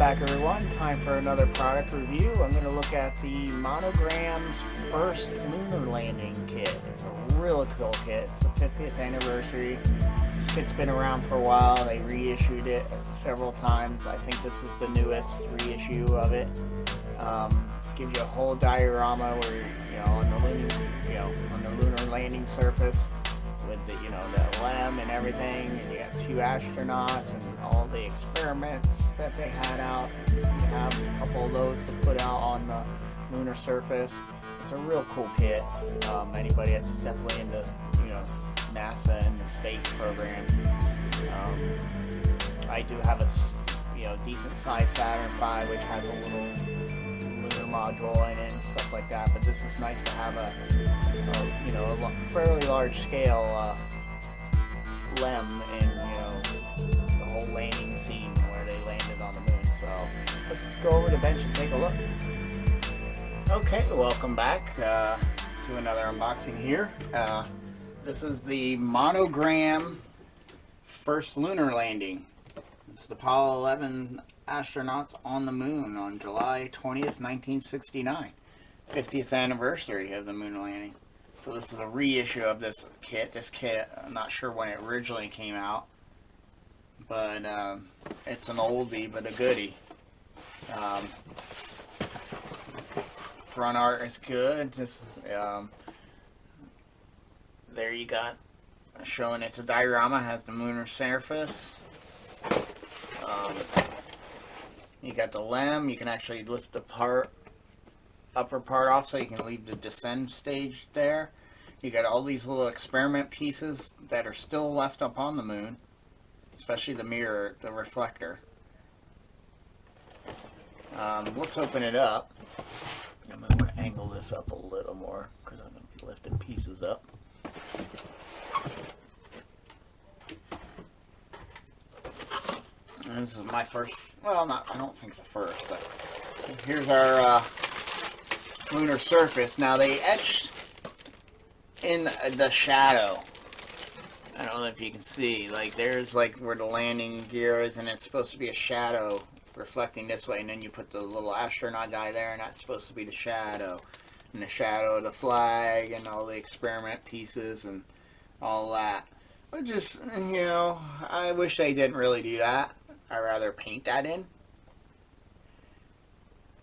back, everyone. Time for another product review. I'm going to look at the Monogram's First Lunar Landing kit. It's a really cool kit. It's the 50th anniversary. This kit's been around for a while. They reissued it several times. I think this is the newest reissue of it. Gives you a whole diorama where on the lunar landing surface with the the LEM and everything, and you got two astronauts and all the experiments that they had out. You have a couple of those to put out on the lunar surface. It's a real cool kit. Anybody that's definitely into NASA and the space program. I do have a decent sized Saturn V, which has a little lunar module in it and stuff like that. But this is nice to have a fairly large scale LEM in the whole landing scene where they landed on the moon. So let's go over to the bench and take a look. Okay, welcome back to another unboxing here. This is the Monogram First Lunar Landing. It's the Apollo 11 astronauts on the moon on July 20th, 1969. 50th anniversary of the moon landing. So this is a reissue of this kit. This kit, I'm not sure when it originally came out, but it's an oldie but a goodie. Front art is good. This is, there you got showing it's a diorama, has the lunar surface. You got the LEM. You can actually lift the upper part off so you can leave the descend stage there. You got all these little experiment pieces that are still left up on the moon, especially the mirror, the reflector. Let's open it up. I'm going to angle this up a little more because I'm going to be lifting pieces up. And this is my first, well, I don't think it's the first, but here's our lunar surface. Now they etched in the shadow. I don't know if you can see, like there's like where the landing gear is, and it's supposed to be a shadow reflecting this way, and then you put the little astronaut guy there, and that's supposed to be the shadow, and the shadow of the flag and all the experiment pieces and all that. But just, I wish they didn't really do that. I'd rather paint that in.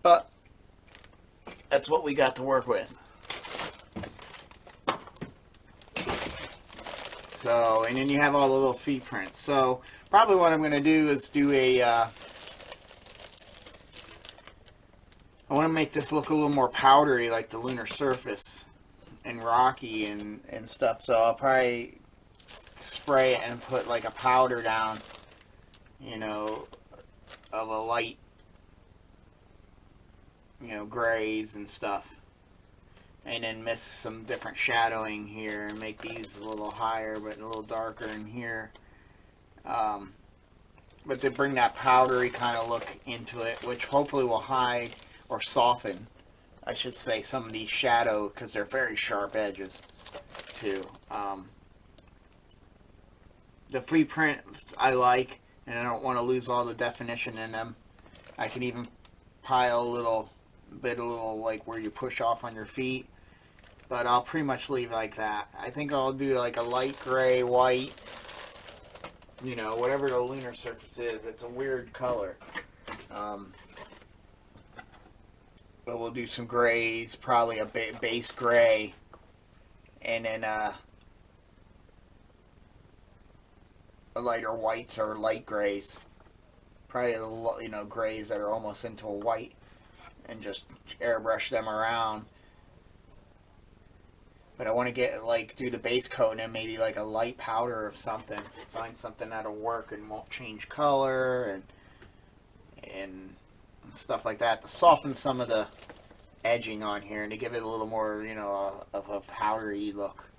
But that's what we got to work with. So, and then you have all the little feet prints. So, probably what I'm going to do is do I want to make this look a little more powdery like the lunar surface and rocky and stuff. So, I'll probably spray it and put like a powder down, of a light, grays and stuff, and then miss some different shadowing here and make these a little higher but a little darker in here, but to bring that powdery kind of look into it, which hopefully will hide or soften, I should say, some of these shadow, because they're very sharp edges too. The free print I like, and I don't want to lose all the definition in them. I can even pile a little like where you push off on your feet, but I'll pretty much leave it like that. I think I'll do like a light gray, white, whatever the lunar surface is. It's a weird color, but we'll do some grays, probably a base gray, and then lighter whites or light grays, probably grays that are almost into a white, and just airbrush them around. But I want to get do the base coat and then maybe like a light powder of something, find something that'll work and won't change color and stuff like that to soften some of the edging on here and to give it a little more of a powdery look.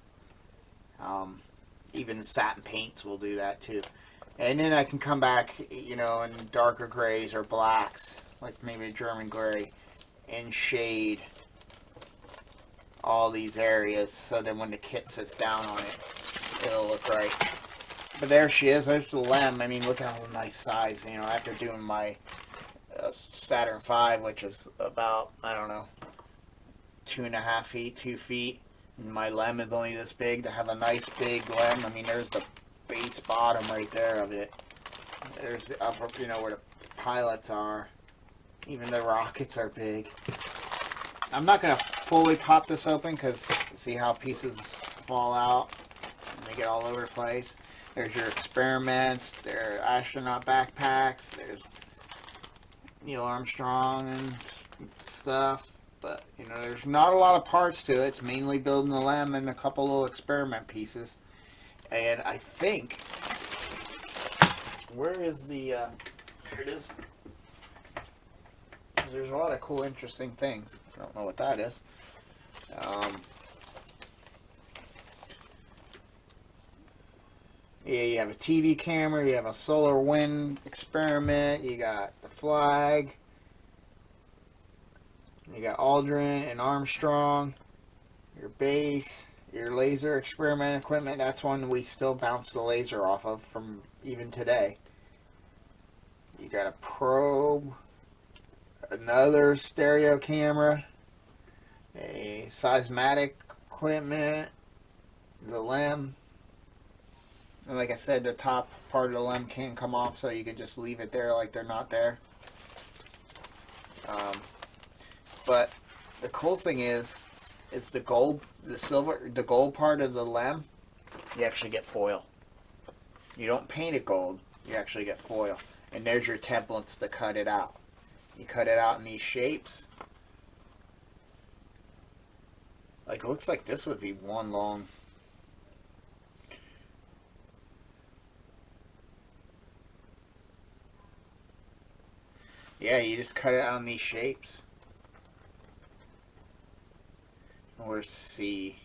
Even satin paints will do that too. And then I can come back, in darker grays or blacks, like maybe a German gray, and shade all these areas so then when the kit sits down on it, it'll look right. But there she is. There's the LEM. I mean, look how nice size. After doing my Saturn V, which is about, I don't know, 2.5 feet, 2 feet. And my lem is only this big. To have a nice big lem, I mean, there's the base bottom right there of it. There's the upper, you know, where the pilots are. Even the rockets are big. I'm not going to fully pop this open because see how pieces fall out and they get all over the place. There's your experiments. There are astronaut backpacks. There's Neil Armstrong and stuff. But, you know, there's not a lot of parts to it. It's mainly building the lem and a couple little experiment pieces. And I think... Where is the... here it is. There's a lot of cool, interesting things. I don't know what that is. Yeah, you have a TV camera, you have a solar wind experiment, you got the flag, you got Aldrin and Armstrong, your base, your laser experiment equipment. That's one we still bounce the laser off of from even today. You got a probe, another stereo camera, a seismic equipment, the lem. And like I said, the top part of the lem can't come off, so you could just leave it there like they're not there. But the cool thing is the gold, the gold part of the lem, you actually get foil. You don't paint it gold, you actually get foil. And there's your templates to cut it out. You cut it out in these shapes. Like, it looks like this would be one long... Yeah, you just cut it out in these shapes. Where's C?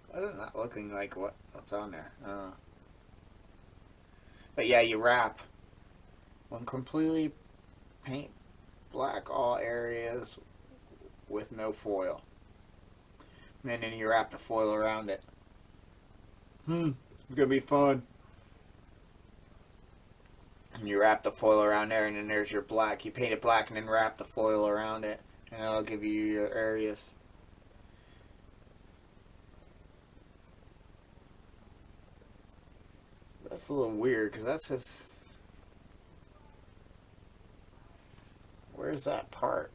Why is it not looking like what's on there? But yeah, you wrap. One completely paint black all areas with no foil. And then you wrap the foil around it. It's gonna be fun. And you wrap the foil around there, and then there's your black. You paint it black and then wrap the foil around it, and that'll give you your areas. That's a little weird, because that says... Where's that part?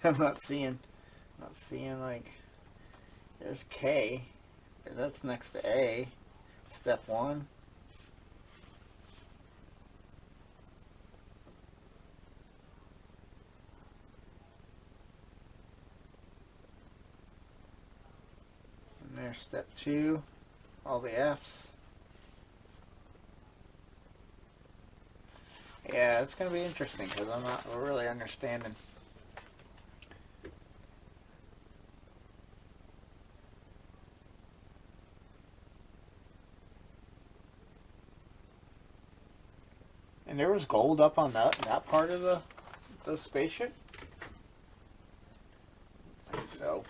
I'm not seeing like... There's K, and that's next to A. Step 1. And there's step 2. All the F's. Yeah, it's going to be interesting because I'm not really understanding. And there was gold up on that part of the spaceship? I think so.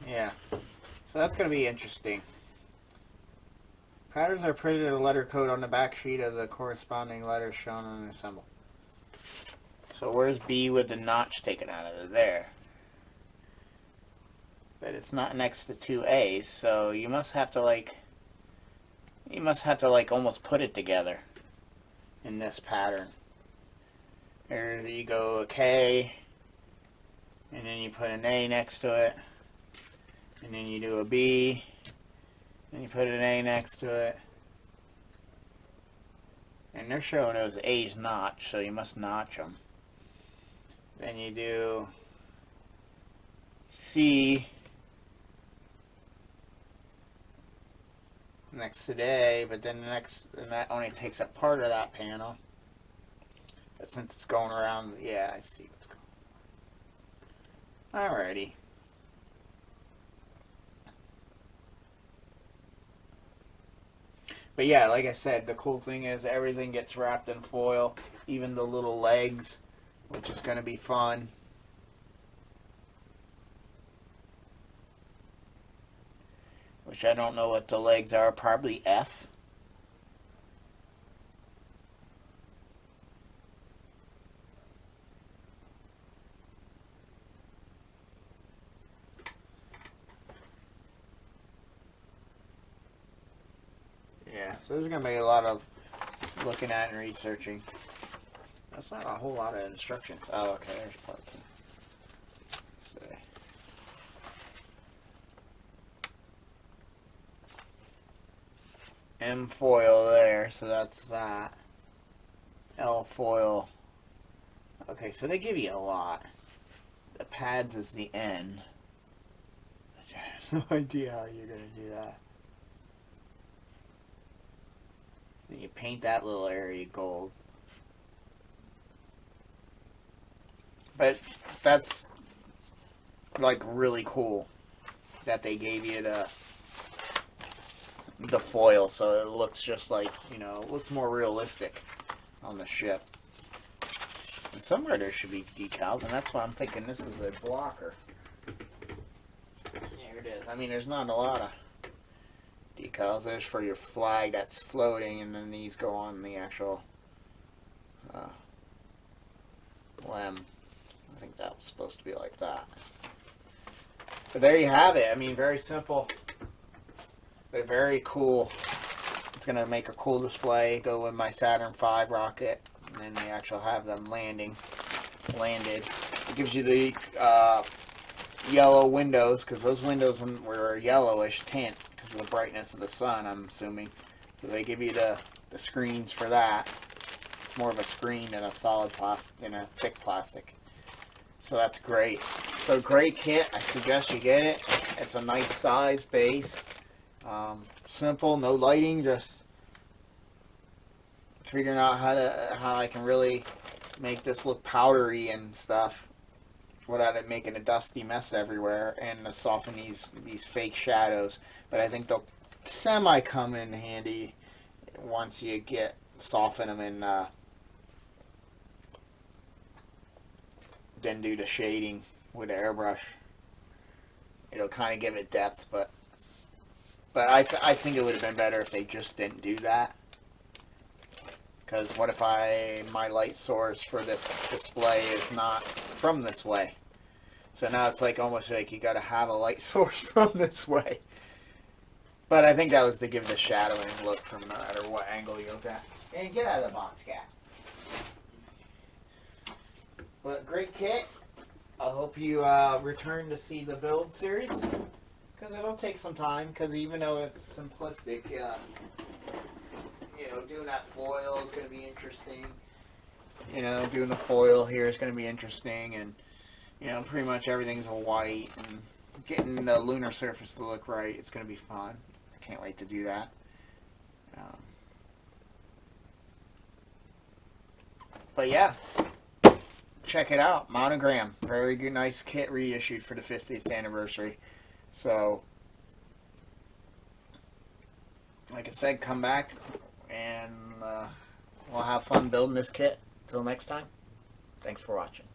Yeah, so that's going to be interesting. Patterns are printed a letter code on the back sheet of the corresponding letters shown on the symbol. So where's B with the notch taken out of it? There. But it's not next to 2 A's, so you must have to like almost put it together in this pattern. There you go, a K, and then you put an A next to it. And then you do a B, and you put an A next to it. And they're showing those A's notch, so you must notch them. Then you do C next to the A, but then and that only takes up part of that panel. But since it's going around, yeah, I see what's going on. Alrighty. But yeah, like I said, the cool thing is everything gets wrapped in foil, even the little legs, which is going to be fun. Which I don't know what the legs are, probably F. Yeah, so there's going to be a lot of looking at and researching. That's not a whole lot of instructions. Oh, okay, there's part two. See. M foil there, so that's that. L foil. Okay, so they give you a lot. The pads is the N. I have no idea how you're going to do that. Then you paint that little area gold. But that's like really cool that they gave you the foil, so it looks just like, you know, it looks more realistic on the ship. And somewhere there should be decals, and that's why I'm thinking this is a blocker. Here it is. I mean, there's not a lot of decals. There's for your flag that's floating, and then these go on the actual lem. I think that was supposed to be like that. But there you have it. I mean, very simple, but very cool. It's going to make a cool display. Go with my Saturn V rocket, and then they actually have them landed. It gives you the yellow windows, because those windows were a yellowish tint because of the brightness of the sun, I'm assuming. So they give you the screens for that. It's more of a screen than a solid plastic, than a thick plastic. So that's great. So great kit. I suggest you get it. It's a nice size base. Simple, no lighting, just figuring out how I can really make this look powdery and stuff without it making a dusty mess everywhere, and to soften these fake shadows. But I think they'll semi come in handy once you soften them and then do the shading with the airbrush. It'll kind of give it depth, but I think it would have been better if they just didn't do that. Because what if my light source for this display is not from this way? So now it's like almost like you got to have a light source from this way. But I think that was to give the shadowing look from no matter what angle you look at. And get out of the box, cat. But great kit. I hope you return to see the build series, because it'll take some time, because even though it's simplistic, you know, doing that foil is going to be interesting. You know, doing the foil here is going to be interesting, and, you know, pretty much everything's white, and getting the lunar surface to look right, it's going to be fun. I can't wait to do that. But yeah, check it out. Monogram. Very good, nice kit reissued for the 50th anniversary. So, like I said, come back and we'll have fun building this kit. Till next time, thanks for watching.